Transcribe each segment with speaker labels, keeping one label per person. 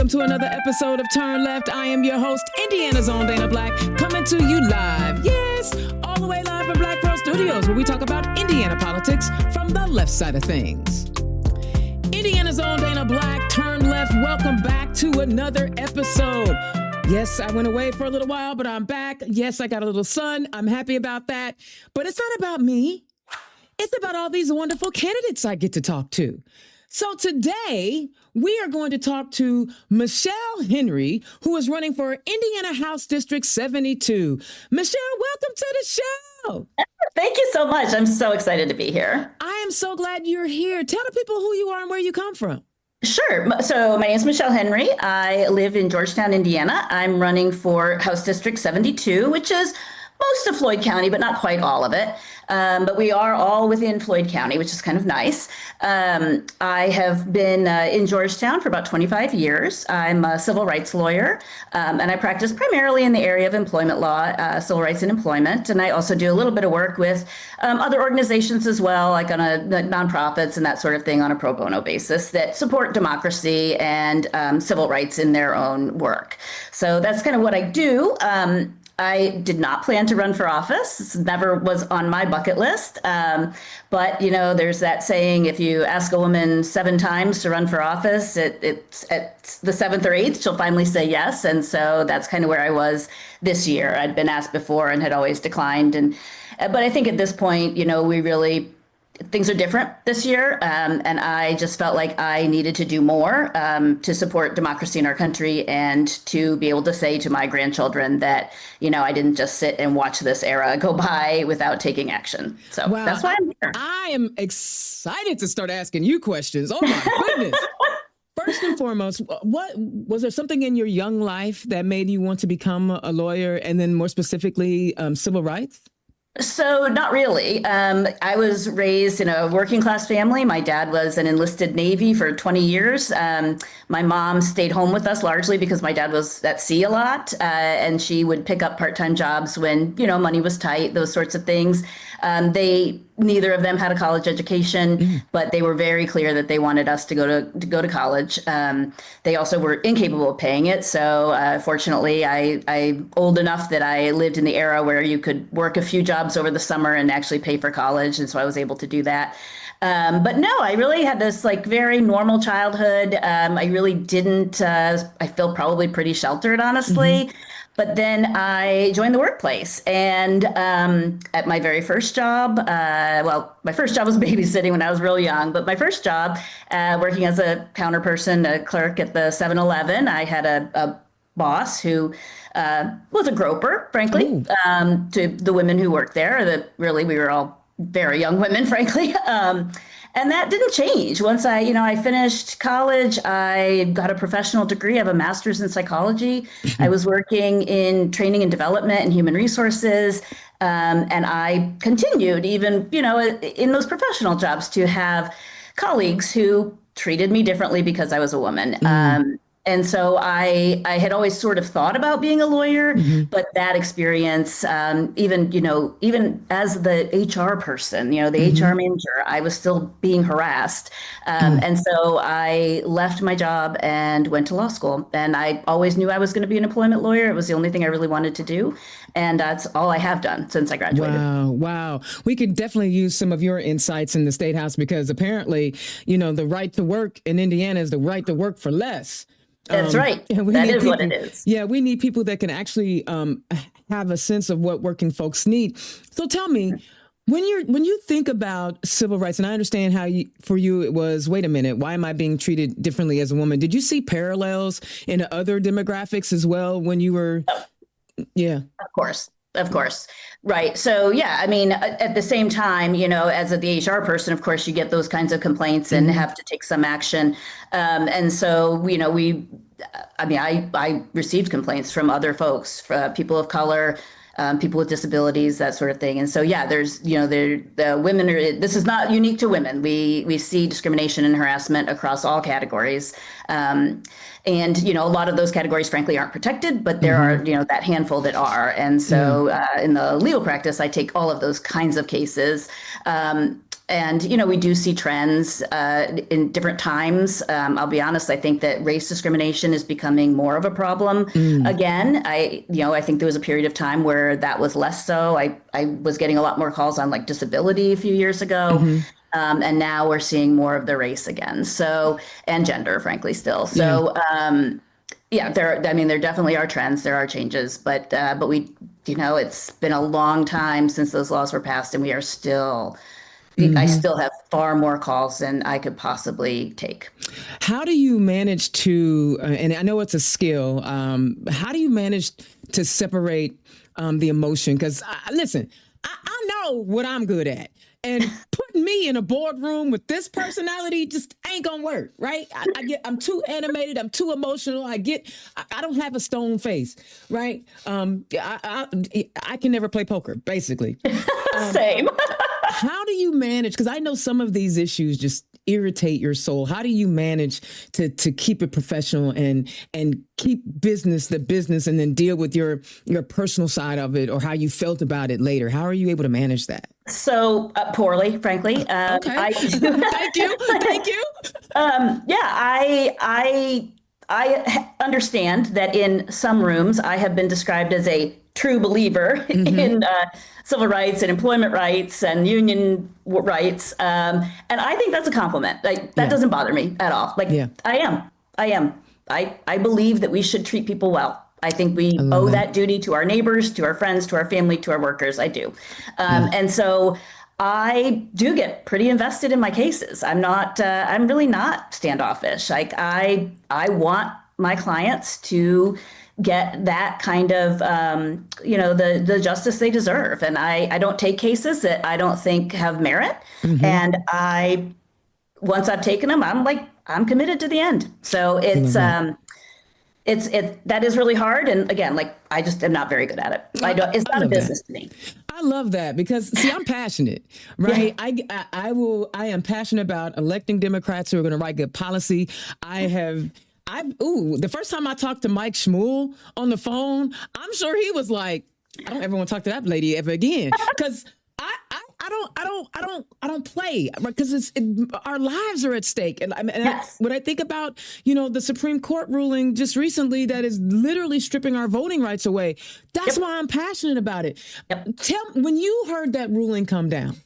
Speaker 1: welcome to another episode of Turn Left. I am your host, Indiana's own Dana Black, coming to you live. Yes, all the way live from BlackWhere Studios, where we talk about Indiana politics from the left side of things. Indiana's own Dana Black, Turn Left. Welcome back to another episode. Yes, I went away for a little while, but I'm back. Yes, I got a little son. I'm happy about that. But it's not about me. It's about all these wonderful candidates I get to talk to. So today, we are going to talk to Michele Henry, who is running for Indiana House District 72. Michele, welcome to the show.
Speaker 2: Thank you so much. I'm so excited to be here.
Speaker 1: I am so glad you're here. Tell the people who you are and where you come from.
Speaker 2: Sure. So my name is Michele Henry. I live in Georgetown, Indiana. I'm running for House District 72, which is most of Floyd County, but not quite all of it. But we are all within Floyd County, which is kind of nice. I have been in Georgetown for about 25 years. I'm a civil rights lawyer, and I practice primarily in the area of employment law, civil rights and employment. And I also do a little bit of work with other organizations as well, like nonprofits and that sort of thing on a pro bono basis that support democracy and civil rights in their own work. So that's kind of what I do. I did not plan to run for office. This never was on my bucket list. But, you know, there's that saying, if you ask a woman 7 times to run for office, it's at the 7th or 8th, she'll finally say yes. And so that's kind of where I was this year. I'd been asked before and had always declined. But I think at this point, you know, things are different this year, and I just felt like I needed to do more to support democracy in our country and to be able to say to my grandchildren that, you know, I didn't just sit and watch this era go by without taking action. So wow, that's why I'm here.
Speaker 1: I am excited to start asking you questions. Oh, my goodness. First and foremost, what was there something in your young life that made you want to become a lawyer, and then more specifically, civil rights?
Speaker 2: So not really. I was raised in a working class family. My dad was an enlisted Navy for 20 years. My mom stayed home with us largely because my dad was at sea a lot, and she would pick up part-time jobs when, you know, money was tight, those sorts of things. Neither of them had a college education, but they were very clear that they wanted us to go to college. They also were incapable of paying it. So fortunately, I'm old enough that I lived in the era where you could work a few jobs over the summer and actually pay for college. And so I was able to do that. But no, I really had this like very normal childhood. I really didn't. I feel probably pretty sheltered, honestly. But then I joined the workplace, and at my very first job, my first job was babysitting when I was real young, but my first job working as a counter person, a clerk at the 7-Eleven, I had a boss who was a groper, frankly, to the women who worked there. We were all very young women, frankly. And that didn't change. Once I finished college, I got a professional degree. I have a master's in psychology. I was working in training and development and human resources. And I continued even, you know, in those professional jobs to have colleagues who treated me differently because I was a woman. And so I had always sort of thought about being a lawyer, but that experience, even as the HR person, you know, the HR manager, I was still being harassed. And so I left my job and went to law school. And I always knew I was going to be an employment lawyer. It was the only thing I really wanted to do. And that's all I have done since I graduated.
Speaker 1: Wow. We could definitely use some of your insights in the State House, because apparently, you know, the right to work in Indiana is the right to work for less.
Speaker 2: That's right. That is what it is.
Speaker 1: Yeah, we need people that can actually have a sense of what working folks need. So tell me, when you think about civil rights, and I understand how for you it was, wait a minute, why am I being treated differently as a woman? Did you see parallels in other demographics as well when you were? Yeah,
Speaker 2: of course. Right. So, yeah, I mean, at the same time, you know, as the HR person, of course, you get those kinds of complaints and have to take some action. And so, you know, I received complaints from other folks, people of color, people with disabilities, that sort of thing. And so, yeah, there's, you know, the women this is not unique to women. We see discrimination and harassment across all categories. And, you know, a lot of those categories, frankly, aren't protected, but there are, you know, that handful that are. And so in the legal practice, I take all of those kinds of cases. And, we do see trends in different times. I'll be honest, I think that race discrimination is becoming more of a problem. Again, I think there was a period of time where that was less so. I was getting a lot more calls on like disability a few years ago. And now we're seeing more of the race again. So, and gender, frankly, still. So, there definitely are trends, there are changes, but we, it's been a long time since those laws were passed, and we are still, I still have far more calls than I could possibly take.
Speaker 1: How do you manage to, and I know it's a skill, how do you manage to separate the emotion? Because listen, I know what I'm good at. And putting me in a boardroom with this personality just ain't gonna work, right? I'm too animated. I'm too emotional. I don't have a stone face, right? I can never play poker, basically.
Speaker 2: Same.
Speaker 1: How do you manage? Because I know some of these issues just irritate your soul. How do you manage to keep it professional and keep the business and then deal with your personal side of it or how you felt about it later? How are you able to manage that?
Speaker 2: So poorly, frankly.
Speaker 1: Okay. Thank you.
Speaker 2: I understand that in some rooms I have been described as a true believer in civil rights and employment rights and union rights. And I think that's a compliment. Like that doesn't bother me at all. I am. I believe that we should treat people well. I think we owe that duty to our neighbors, to our friends, to our family, to our workers. I do. And so I do get pretty invested in my cases. I'm really not standoffish. Like I want my clients to get that kind of, the justice they deserve. And I don't take cases that I don't think have merit. And once I've taken them, I'm committed to the end. So that is really hard. And again, I just am not very good at it. It's not a business to me.
Speaker 1: I love that because see, I'm passionate, right? Yeah. I am passionate about electing Democrats who are going to write good policy. The first time I talked to Mike Shmuel on the phone, I'm sure he was like, I don't ever want to talk to that lady ever again. Cause I don't play because our lives are at stake. And when I think about, the Supreme Court ruling just recently that is literally stripping our voting rights away. That's why I'm passionate about it. When you heard that ruling come down,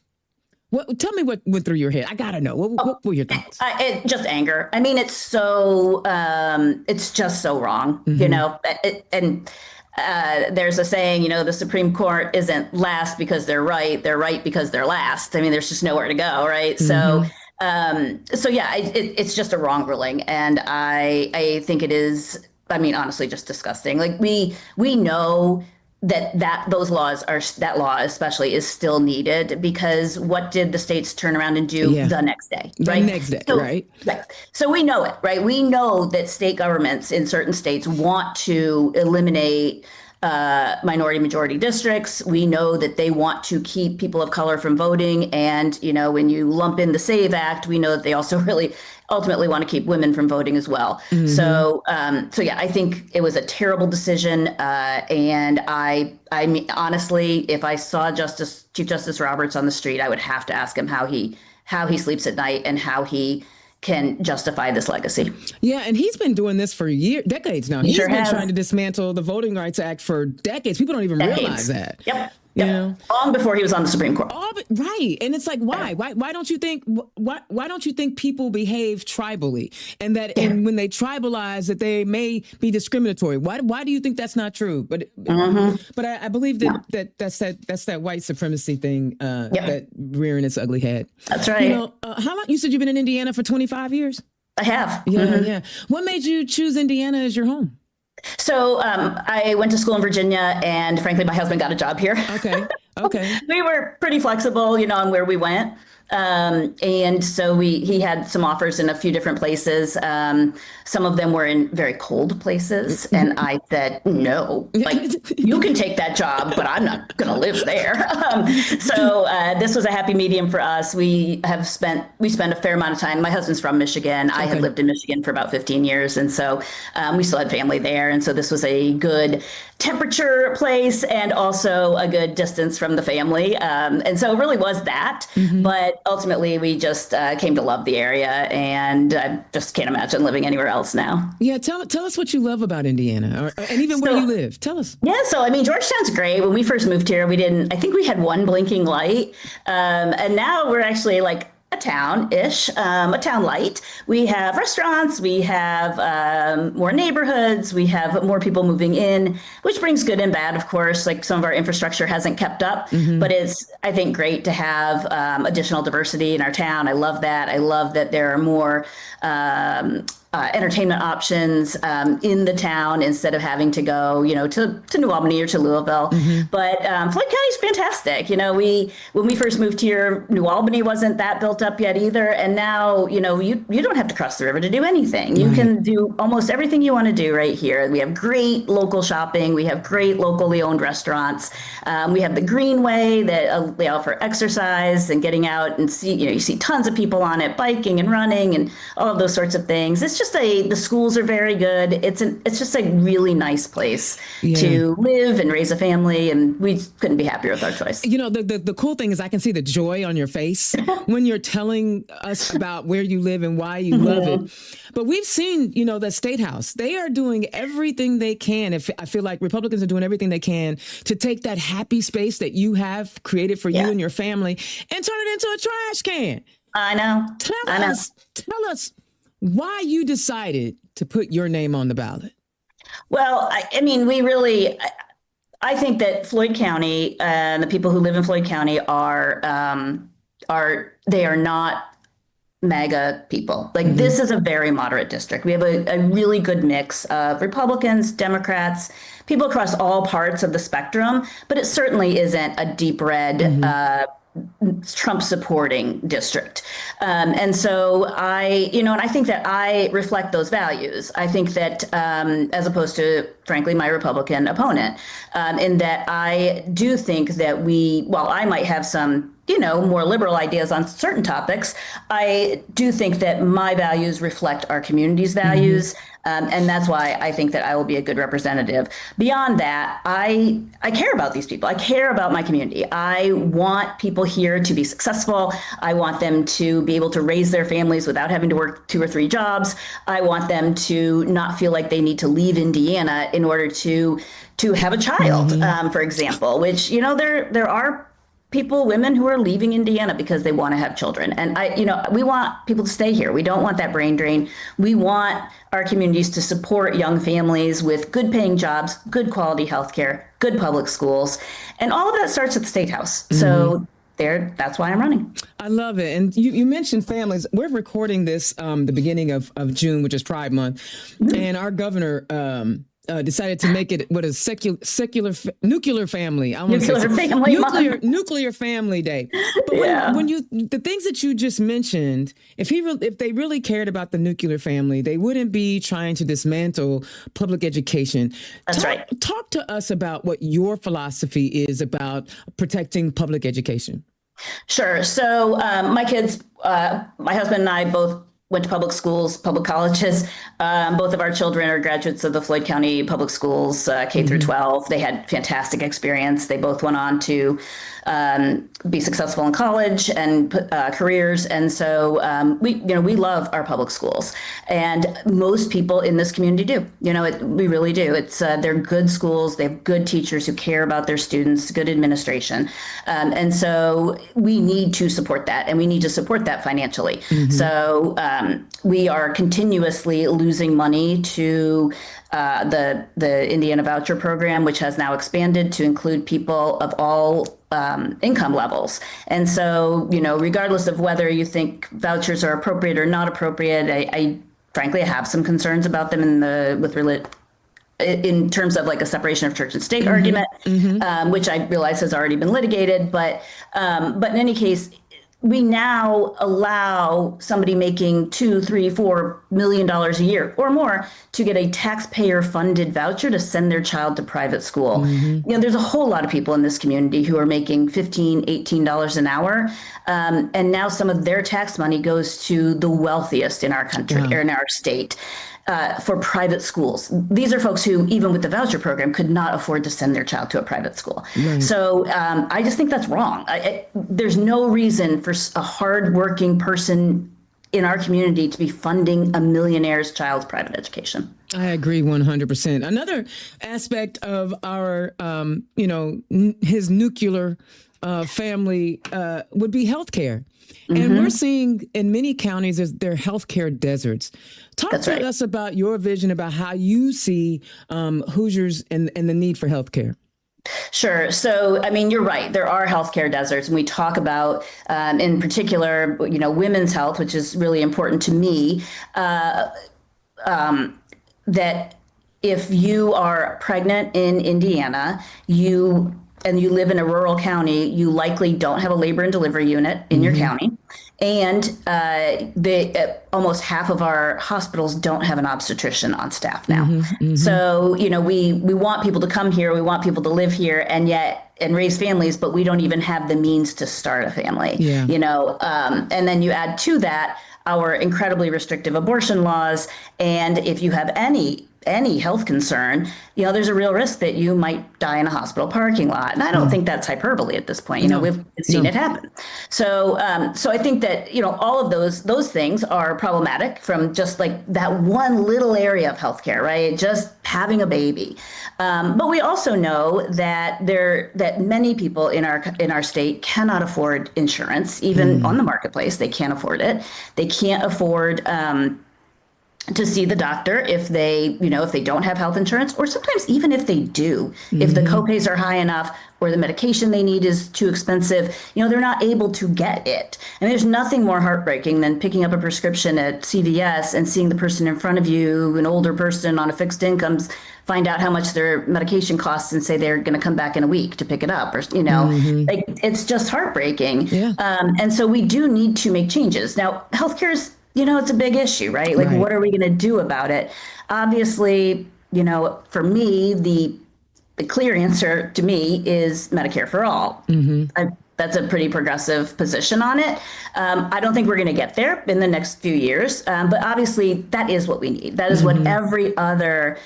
Speaker 1: tell me what went through your head. I got to know. What were your thoughts?
Speaker 2: Just anger. I mean, it's just so wrong, there's a saying, the Supreme Court isn't last because they're right because they're last. I mean, there's just nowhere to go, right? So it's just a wrong ruling. And I think it is, honestly, just disgusting. Like we know that law especially is still needed because what did the states turn around and do the next day, right?
Speaker 1: The next day, right?
Speaker 2: So we know it, right? We know that state governments in certain states want to eliminate minority majority districts. We know that they want to keep people of color from voting. And, when you lump in the SAVE Act, we know that they also really ultimately want to keep women from voting as well. So I think it was a terrible decision. And I mean, honestly, if I saw Chief Justice Roberts on the street, I would have to ask him how he sleeps at night and how he can justify this legacy.
Speaker 1: Yeah, and he's been doing this for decades now. He's been trying to dismantle the Voting Rights Act for decades. People don't even realize that.
Speaker 2: Yep. Long before he was on the Supreme Court.
Speaker 1: Right. And it's like, why? Why don't you think people behave tribally and that when they tribalize that they may be discriminatory? Why do you think that's not true? But I believe that's that white supremacy thing that rearing its ugly head.
Speaker 2: That's right.
Speaker 1: How long? You said you've been in Indiana for 25 years?
Speaker 2: I have.
Speaker 1: Yeah. What made you choose Indiana as your home?
Speaker 2: So I went to school in Virginia, and frankly, my husband got a job here.
Speaker 1: Okay.
Speaker 2: We were pretty flexible, on where we went. And so he had some offers in a few different places. Some of them were in very cold places. And I said, no, you can take that job, but I'm not going to live there. So this was a happy medium for us. We spent a fair amount of time. My husband's from Michigan. I had lived in Michigan for about 15 years. And so we still had family there. And so this was a good temperature place and also a good distance from the family. And so it really was that. But But ultimately, we just came to love the area, and I just can't imagine living anywhere else now.
Speaker 1: Yeah, tell us what you love about Indiana, and even where you
Speaker 2: So,
Speaker 1: live. Tell us.
Speaker 2: yeah, so I mean, Georgetown's great. When we first moved here, we didn't, I think we had one blinking light. And now we're actually like a town-ish, a town light. We have restaurants, we have more neighborhoods, we have more people moving in, which brings good and bad, of course. Like some of our infrastructure hasn't kept up, but it's, I think, great to have additional diversity in our town. I love that. I love that there are more entertainment options in the town instead of having to go, to New Albany or to Louisville. But Floyd County is fantastic. When we first moved here, New Albany wasn't that built up yet either. And now, you don't have to cross the river to do anything. You can do almost everything you want to do right here. We have great local shopping. We have great locally owned restaurants. We have the Greenway that allow for exercise and getting out and you see tons of people on it, biking and running and all of those sorts of things. It's just the schools are very good. It's just a really nice place to live and raise a family, and we couldn't be happier with our choice.
Speaker 1: The cool thing is I can see the joy on your face when you're telling us about where you live and why you love it. But we've seen, the State House. They are doing everything they can. I feel like Republicans are doing everything they can to take that happy space that you have created for you and your family and turn it into a trash can.
Speaker 2: I know.
Speaker 1: Tell us why you decided to put your name on the ballot.
Speaker 2: Well, I mean, I think that Floyd County and the people who live in Floyd County are not MAGA people. Like this is a very moderate district. We have a really good mix of Republicans, Democrats, people across all parts of the spectrum, but it certainly isn't a deep red Trump supporting district. And so and I think that I reflect those values. I think that as opposed to, frankly, my Republican opponent, in that I do think that while I might have some more liberal ideas on certain topics, I do think that my values reflect our community's values. And that's why I think that I will be a good representative. Beyond that, I care about these people. I care about my community. I want people here to be successful. I want them to be able to raise their families without having to work 2 or 3 jobs. I want them to not feel like they need to leave Indiana in order to have a child, for example, which, there are women who are leaving Indiana because they want to have children. And we want people to stay here. We don't want that brain drain. We want our communities to support young families with good paying jobs, good quality healthcare, good public schools. And all of that starts at the State House. So that's why I'm running.
Speaker 1: I love it. And you mentioned families. We're recording this the beginning of June, which is Pride Month. And our governor decided to make it nuclear family. Nuclear family day. But when the things that you just mentioned, if they really cared about the nuclear family, they wouldn't be trying to dismantle public education.
Speaker 2: That's right.
Speaker 1: Talk to us about what your philosophy is about protecting public education.
Speaker 2: Sure. So my kids, my husband and I both went to public schools, public colleges. Both of our children are graduates of the Floyd County Public Schools, K through 12. They had fantastic experience. They both went on to be successful in college and careers. And so we love our public schools, and most people in this community do. We really do. They're good schools. They have good teachers who care about their students, good administration, and so we need to support that, and we need to support that financially. So we are continuously losing money to the Indiana Voucher Program, which has now expanded to include people of all income levels. And so, regardless of whether you think vouchers are appropriate or not appropriate, I frankly have some concerns about them in terms of like a separation of church and state argument, which I realize has already been litigated. But in any case, we now allow somebody making $2, $3, $4 million a year or more to get a taxpayer-funded voucher to send their child to private school. There's a whole lot of people in this community who are making $15, $18 an hour, and now some of their tax money goes to the wealthiest in our country or in our state. for private schools. These are folks who, even with the voucher program, could not afford to send their child to a private school. Right. So I just think that's wrong. There's no reason for a hardworking person in our community to be funding a millionaire's child's private education.
Speaker 1: I agree 100%. Another aspect of our, his nuclear family would be healthcare. And we're seeing in many counties there are healthcare deserts. Talk to us about your vision about how you see Hoosiers and the need for healthcare.
Speaker 2: Sure. So, I mean, you're right. There are healthcare deserts, and we talk about, in particular, women's health, which is really important to me. That if you are pregnant in Indiana, and you live in a rural county, you likely don't have a labor and delivery unit in your county. And almost half of our hospitals don't have an obstetrician on staff now. So, we want people to come here, we want people to live here and raise families, but we don't even have the means to start a family. And then you add to that our incredibly restrictive abortion laws. And if you have any health concern, there's a real risk that you might die in a hospital parking lot. And I don't think that's hyperbole at this point. We've seen it happen. So I think that, all of those things are problematic from just like that one little area of healthcare, right? Just having a baby. But we also know that many people in our state cannot afford insurance, even on the marketplace. They can't afford it. They can't afford to see the doctor if they don't have health insurance, or sometimes even if they do, if the copays are high enough or the medication they need is too expensive, they're not able to get it. And there's nothing more heartbreaking than picking up a prescription at CVS and seeing the person in front of you, an older person on a fixed income, find out how much their medication costs and say they're going to come back in a week to pick it up, or like it's just heartbreaking. And so we do need to make changes. Now, healthcare is it's a big issue, right? Like, what are we going to do about it? Obviously, for me, the clear answer to me is Medicare for all. That's a pretty progressive position on it. I don't think we're going to get there in the next few years, but obviously that is what we need. That is what every other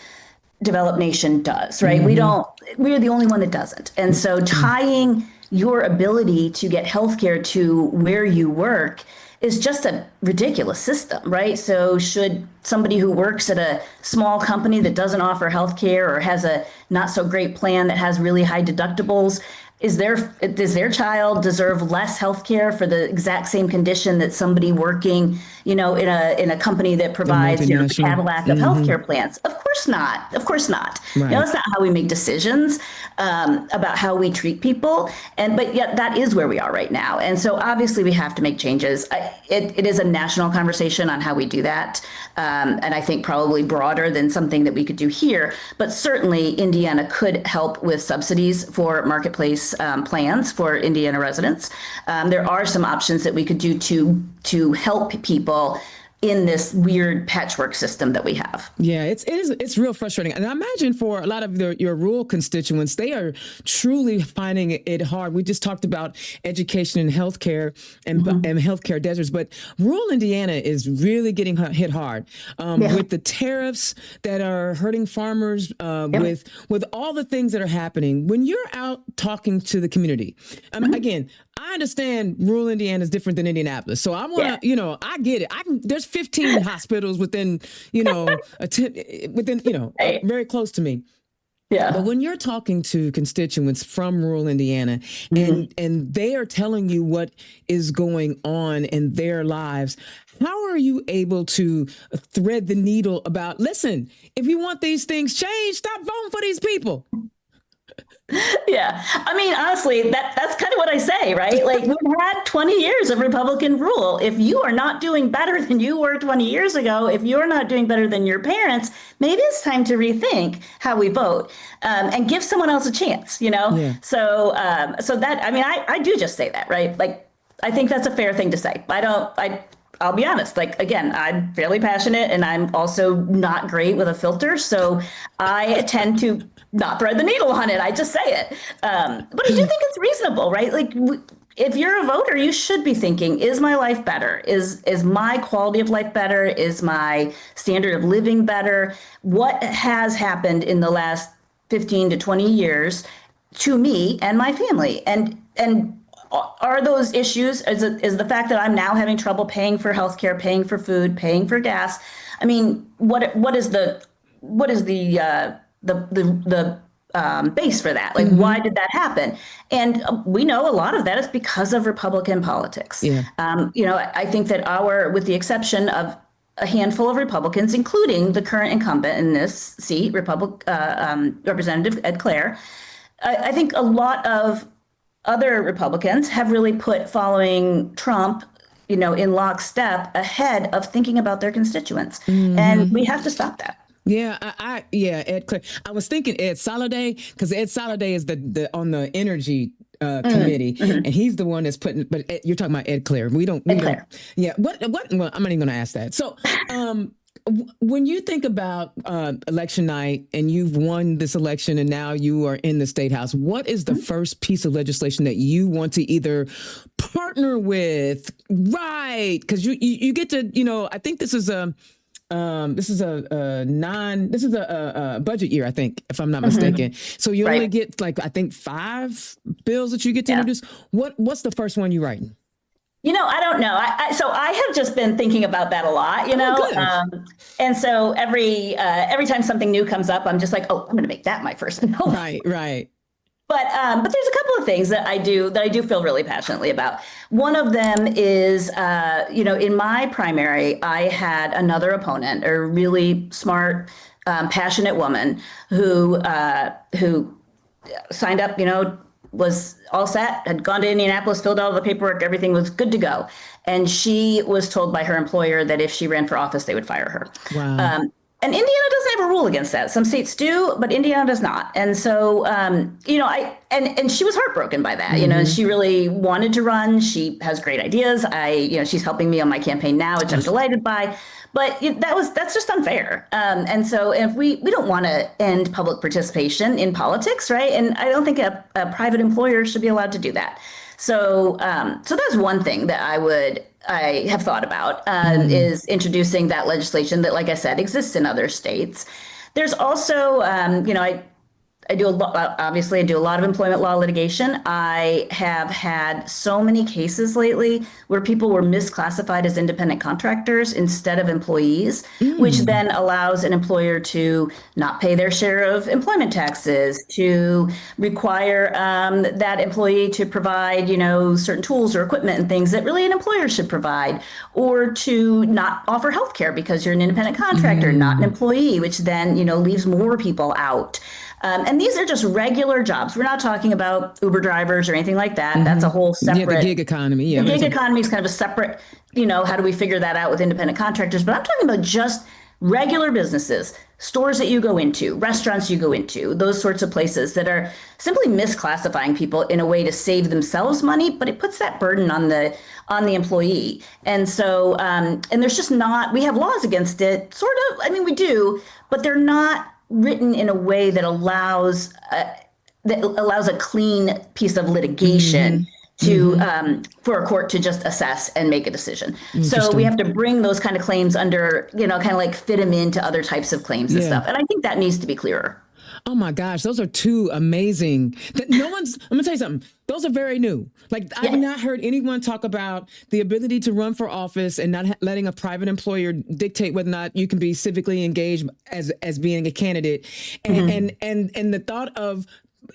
Speaker 2: developed nation does, right? We're the only one that doesn't. And so tying your ability to get healthcare to where you work is just a ridiculous system, right? So should somebody who works at a small company that doesn't offer healthcare or has a not so great plan that has really high deductibles, does their child deserve less health care for the exact same condition that somebody working, in a company that provides the Cadillac of healthcare plans? Of course not. Of course not. Right. That's not how we make decisions about how we treat people. But yet that is where we are right now. And so obviously we have to make changes. It is a national conversation on how we do that. And I think probably broader than something that we could do here. But certainly Indiana could help with subsidies for marketplace plans for Indiana residents. There are some options that we could do to help people in this weird patchwork system that we have.
Speaker 1: Yeah, it's real frustrating. And I imagine for a lot of your rural constituents, they are truly finding it hard. We just talked about education and healthcare and healthcare deserts, but rural Indiana is really getting hit hard with the tariffs that are hurting farmers, with all the things that are happening. When you're out talking to the community, again, I understand rural Indiana is different than Indianapolis. So I want to, I get it. There's 15 hospitals within, very close to me. Yeah. But when you're talking to constituents from rural Indiana and they are telling you what is going on in their lives, how are you able to thread the needle about, listen, if you want these things changed, stop voting for these people?
Speaker 2: Yeah. I mean, honestly, that's kind of what I say, right? Like, we've had 20 years of Republican rule. If you are not doing better than you were 20 years ago, if you're not doing better than your parents, maybe it's time to rethink how we vote and give someone else a chance, Yeah. So that, I mean, I do just say that, right? Like, I think that's a fair thing to say. I'll be honest, like, again, I'm fairly passionate and I'm also not great with a filter. So I tend to not thread the needle on it. I just say it. But I do think it's reasonable, right? Like, if you're a voter, you should be thinking, is my life better? Is my quality of life better? Is my standard of living better? What has happened in the last 15 to 20 years to me and my family? And are those issues, is the fact that I'm now having trouble paying for healthcare, paying for food, paying for gas? I mean, what is the base for that? Like, why did that happen? And we know a lot of that is because of Republican politics.
Speaker 1: Yeah.
Speaker 2: I think that with the exception of a handful of Republicans, including the current incumbent in this seat, Representative Ed Clare, I think a lot of other Republicans have really put following Trump, in lockstep ahead of thinking about their constituents. And we have to stop that.
Speaker 1: Yeah, Ed Clare. I was thinking Ed Soliday, because Ed Soliday is the on the energy committee, and he's the one that's putting. But you're talking about Ed Clare. We don't. Yeah. What? Well, I'm not even going to ask that. So, when you think about election night and you've won this election and now you are in the State House, what is the first piece of legislation that you want to either partner with? Right, because you get to. I think this is a. This is a budget year, I think, if I'm not mistaken. So you only get I think 5 bills that you get to introduce. What's the first one you writing?
Speaker 2: I don't know. So I have just been thinking about that a lot, and so every time something new comes up, I'm just like, oh, I'm going to make that my first bill.
Speaker 1: Right.
Speaker 2: But there's a couple of things that I do feel really passionately about. One of them is, in my primary, I had another opponent, a really smart, passionate woman who signed up, was all set, had gone to Indianapolis, filled out all the paperwork, everything was good to go. And she was told by her employer that if she ran for office, they would fire her.
Speaker 1: Wow.
Speaker 2: And Indiana doesn't have a rule against that. Some states do, but Indiana does not. And so, and she was heartbroken by that. She really wanted to run. She has great ideas. She's helping me on my campaign now, which I'm delighted by. But that's just unfair. And so if we don't want to end public participation in politics, right? And I don't think a private employer should be allowed to do that. So that's one thing that I have thought about is introducing that legislation that, like I said, exists in other states. There's also, I do a lot, obviously I do a lot of employment law litigation. I have had so many cases lately where people were misclassified as independent contractors instead of employees, which then allows an employer to not pay their share of employment taxes, to require that employee to provide, certain tools or equipment and things that really an employer should provide, or to not offer health care because you're an independent contractor, not an employee, which then, leaves more people out. And these are just regular jobs. We're not talking about Uber drivers or anything like that. That's a whole separate.
Speaker 1: The gig economy. Yeah.
Speaker 2: The gig economy is kind of a separate, how do we figure that out with independent contractors? But I'm talking about just regular businesses, stores that you go into, restaurants you go into, those sorts of places that are simply misclassifying people in a way to save themselves money, but it puts that burden on the employee. And so, and there's just not, we have laws against it, sort of. I mean, we do, but they're not written in a way that allows a clean piece of litigation to for a court to just assess and make a decision. So we have to bring those kind of claims under, kind of like fit them into other types of claims and stuff. And I think that needs to be clearer.
Speaker 1: Oh my gosh, those are two amazing. I'm gonna tell you something. Those are very new. I've not heard anyone talk about the ability to run for office and not letting a private employer dictate whether or not you can be civically engaged as being a candidate, and the thought of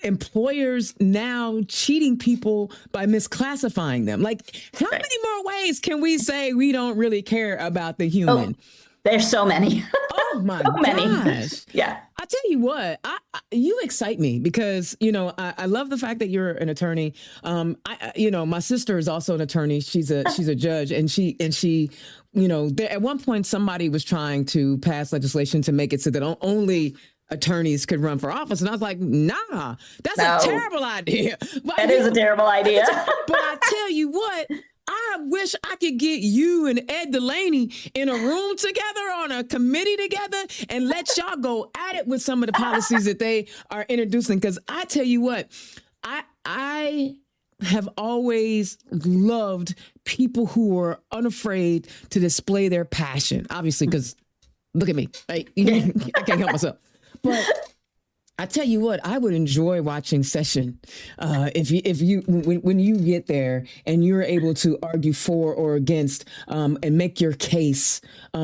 Speaker 1: employers now cheating people by misclassifying them. How many more ways can we say we don't really care about the human?
Speaker 2: There's so many.
Speaker 1: Oh my gosh.
Speaker 2: Yeah.
Speaker 1: I tell you what, you excite me because, I love the fact that you're an attorney. My sister is also an attorney. She's a judge, and she, at one point somebody was trying to pass legislation to make it so that only attorneys could run for office. And I was like, nah, that's a terrible idea.
Speaker 2: That is a terrible idea.
Speaker 1: But I tell you what, I wish I could get you and Ed Delaney in a room together on a committee together and let y'all go at it with some of the policies that they are introducing. Because I tell you what, I have always loved people who are unafraid to display their passion. Obviously, because look at me, I can't help myself. But I tell you what, I would enjoy watching session when you get there and you're able to argue for or against and make your case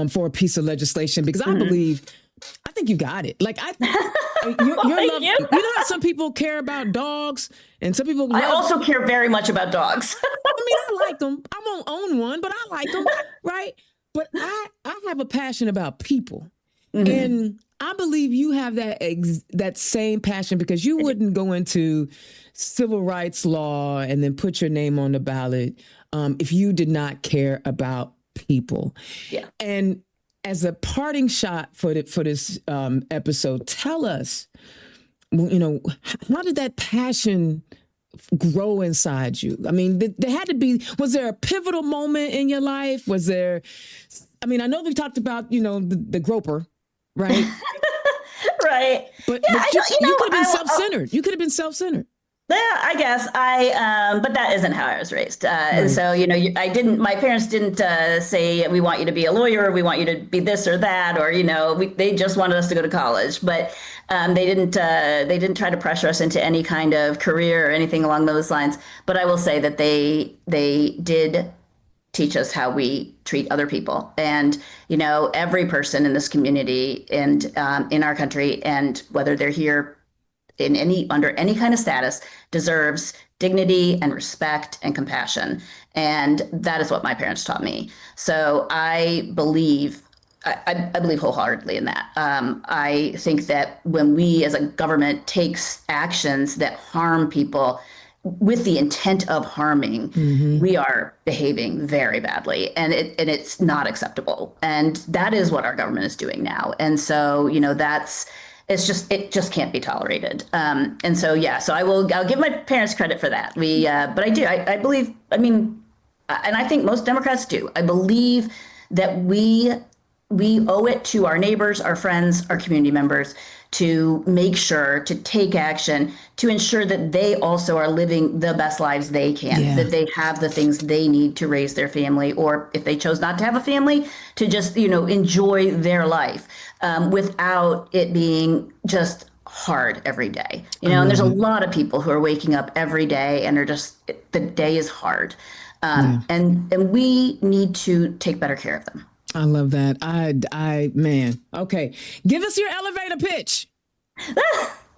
Speaker 1: for a piece of legislation, because I think you got it. Like you know how some people care about dogs and some people
Speaker 2: I also care very much about dogs.
Speaker 1: I mean, I like them. I won't own one, but I like them, right? But I have a passion about people. And I believe you have that same passion, because you wouldn't go into civil rights law and then put your name on the ballot if you did not care about people.
Speaker 2: Yeah.
Speaker 1: And as a parting shot for this episode, tell us, how did that passion grow inside you? I mean, was there a pivotal moment in your life? I know we talked about, the groper, right?
Speaker 2: Right.
Speaker 1: But you could have been self-centered. You could have been self-centered.
Speaker 2: Yeah, I guess but that isn't how I was raised. And so, my parents didn't say, we want you to be a lawyer, we want you to be this or that, or, they just wanted us to go to college. But they didn't try to pressure us into any kind of career or anything along those lines. But I will say that they did teach us how we treat other people. And, every person in this community and in our country, and whether they're here under any kind of status, deserves dignity and respect and compassion. And that is what my parents taught me. So I believe wholeheartedly in that. I think that when we as a government takes actions that harm people with the intent of harming, we are behaving very badly, and it's not acceptable. And that is what our government is doing now. And so, it just can't be tolerated. And so, I'll give my parents credit for that. But I believe, and I think most Democrats do. I believe that we owe it to our neighbors, our friends, our community members to make sure to take action to ensure that they also are living the best lives they can, that they have the things they need to raise their family, or if they chose not to have a family, to just, enjoy their life without it being just hard every day. And there's a lot of people who are waking up every day and the day is hard. And we need to take better care of them.
Speaker 1: I love that. Man. Okay. Give us your elevator pitch.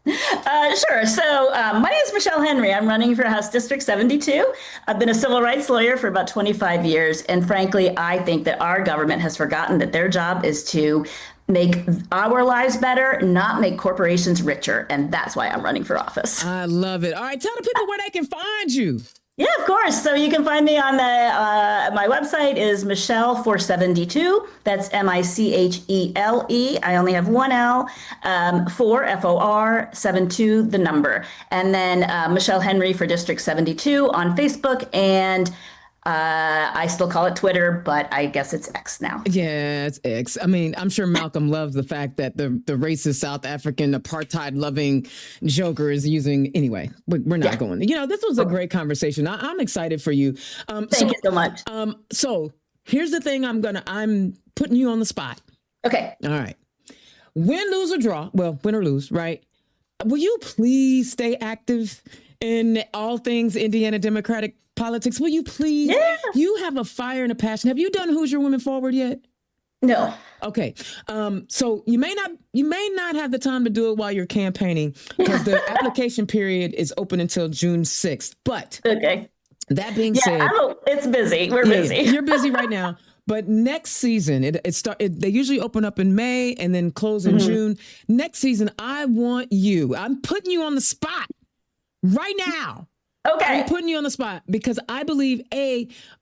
Speaker 2: Sure. So my name is Michele Henry. I'm running for House District 72. I've been a civil rights lawyer for about 25 years. And frankly, I think that our government has forgotten that their job is to make our lives better, not make corporations richer. And that's why I'm running for office.
Speaker 1: I love it. All right. Tell the people where they can find you.
Speaker 2: Yeah, of course. So you can find me on my website is Michele472. That's Michele. I only have one L, FOR72, the number. And then Michele Henry for District 72 on Facebook. And I still call it Twitter, but I guess it's X now.
Speaker 1: Yeah, it's X. I'm sure Malcolm loves the fact that the racist South African apartheid loving joker is using. Anyway, we're not going. This was a great conversation. I'm excited for you.
Speaker 2: Thank you so much.
Speaker 1: So here's the thing. I'm putting you on the spot.
Speaker 2: Okay.
Speaker 1: All right. Win, lose, or draw. Well, win or lose, right? Will you please stay active in all things Indiana Democratic politics? Will you please?
Speaker 2: Yeah.
Speaker 1: You have a fire and a passion. Have you done Who's Your Women Forward yet?
Speaker 2: No.
Speaker 1: Okay. So you may not have the time to do it while you're campaigning, because the application period is open until June 6th. But
Speaker 2: okay.
Speaker 1: That being said,
Speaker 2: it's busy. We're busy.
Speaker 1: You're busy right now. But next season, they usually open up in May and then close in June. Next season, I'm putting you on the spot right now.
Speaker 2: Okay.
Speaker 1: I'm putting you on the spot because I believe,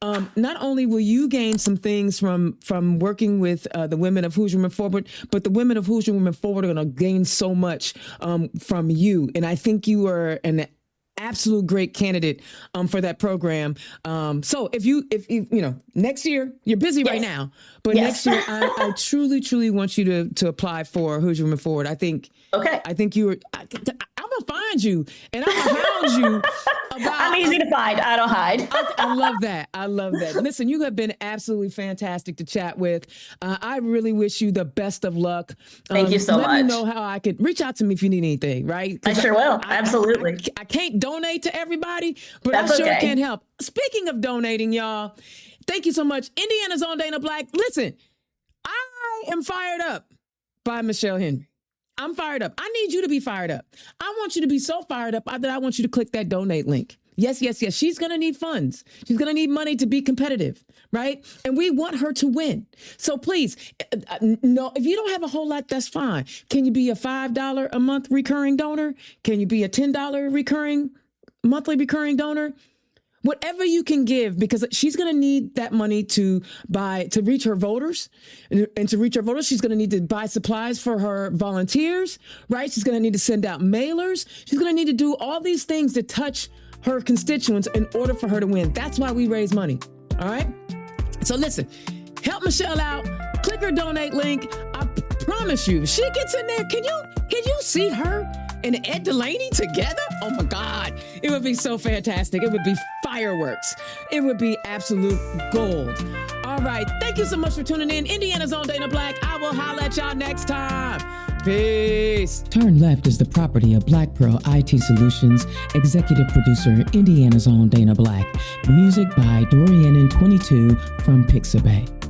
Speaker 1: not only will you gain some things from working with the women of Who's Your Women Forward, but the women of Who's Your Women Forward are going to gain so much from you. And I think you are an absolute great candidate for that program. So if you next year, you're busy right now, but next year I truly want you to apply for Who's Your Women Forward. I think you are. I'm gonna find find you and I'm gonna hound you.
Speaker 2: I'm easy to find. I don't hide.
Speaker 1: I love that. I love that. Listen, you have been absolutely fantastic to chat with. I really wish you the best of luck.
Speaker 2: Thank you so much.
Speaker 1: Let me know how I could reach out to me if you need anything, right?
Speaker 2: I sure will. Absolutely.
Speaker 1: I can't donate to everybody, but
Speaker 2: That's
Speaker 1: I sure
Speaker 2: okay.
Speaker 1: can help. Speaking of donating, y'all, thank you so much. Indiana's own Dana Black. Listen, I am fired up by Michele Henry. I'm fired up. I need you to be fired up. I want you to be so fired up that I want you to click that donate link. Yes, yes, yes. She's going to need funds. She's going to need money to be competitive, right? And we want her to win. So please, no, if you don't have a whole lot, that's fine. Can you be a $5 a month recurring donor? Can you be a $10 monthly recurring donor? Whatever you can give, because she's going to need that money to reach her voters. And to reach her voters, she's going to need to buy supplies for her volunteers, right? She's going to need to send out mailers. She's going to need to do all these things to touch her constituents in order for her to win. That's why we raise money. All right. So listen, help Michele out. Click her donate link. I promise you, she gets in there. Can you see her and Ed Delaney together? Oh my God. It would be so fantastic. It would be fireworks. It would be absolute gold. All right. Thank you so much for tuning in. Indiana's own Dana Black. I will holler at y'all next time. Peace. Turn Left is the property of Black Pearl IT Solutions, executive producer, Indiana's own Dana Black. Music by Dorian and 22 from Pixabay.